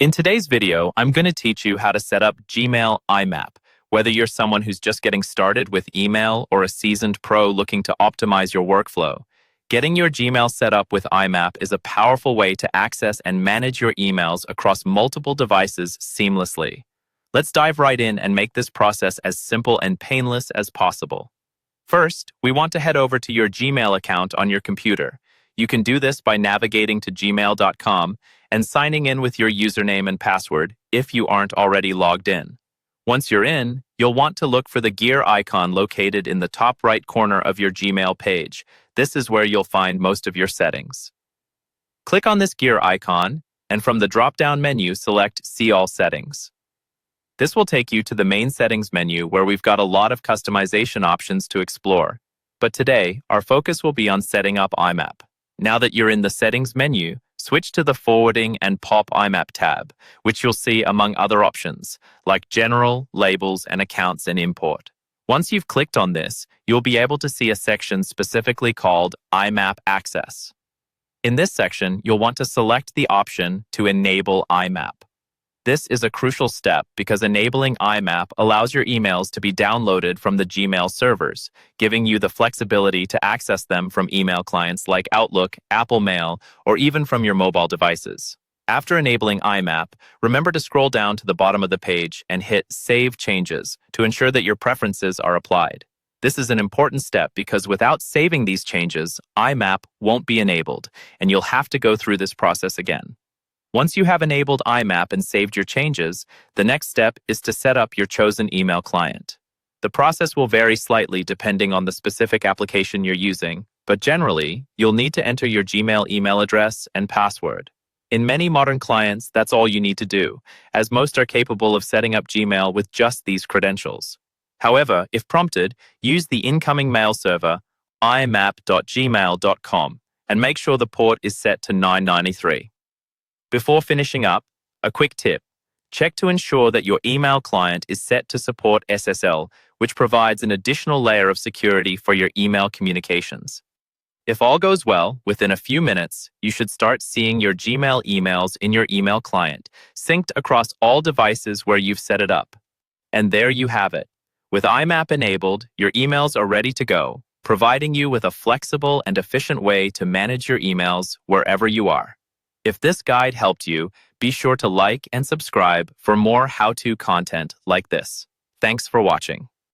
In today's video, I'm going to teach you how to set up Gmail IMAP, whether you're someone who's just getting started with email or a seasoned pro looking to optimize your workflow. Getting your Gmail set up with IMAP is a powerful way to access and manage your emails across multiple devices seamlessly. Let's dive right in and make this process as simple and painless as possible. First, we want to head over to your Gmail account on your computer. You can do this by navigating to gmail.com and signing in with your username and password if you aren't already logged in. Once you're in, you'll want to look for the gear icon located in the top right corner of your Gmail page. This is where you'll find most of your settings. Click on this gear icon, and from the drop-down menu, select See All Settings. This will take you to the main settings menu where we've got a lot of customization options to explore. But today, our focus will be on setting up IMAP. Now that you're in the settings menu, switch to the Forwarding and Pop IMAP tab, which you'll see among other options, like General, Labels, and Accounts and Import. Once you've clicked on this, you'll be able to see a section specifically called IMAP Access. In this section, you'll want to select the option to enable IMAP. This is a crucial step because enabling IMAP allows your emails to be downloaded from the Gmail servers, giving you the flexibility to access them from email clients like Outlook, Apple Mail, or even from your mobile devices. After enabling IMAP, remember to scroll down to the bottom of the page and hit Save Changes to ensure that your preferences are applied. This is an important step because without saving these changes, IMAP won't be enabled, and you'll have to go through this process again. Once you have enabled IMAP and saved your changes, the next step is to set up your chosen email client. The process will vary slightly depending on the specific application you're using, but generally, you'll need to enter your Gmail email address and password. In many modern clients, that's all you need to do, as most are capable of setting up Gmail with just these credentials. However, if prompted, use the incoming mail server imap.gmail.com and make sure the port is set to 993. Before finishing up, a quick tip. Check to ensure that your email client is set to support SSL, which provides an additional layer of security for your email communications. If all goes well, within a few minutes, you should start seeing your Gmail emails in your email client, synced across all devices where you've set it up. And there you have it. With IMAP enabled, your emails are ready to go, providing you with a flexible and efficient way to manage your emails wherever you are. If this guide helped you, be sure to like and subscribe for more how-to content like this. Thanks for watching.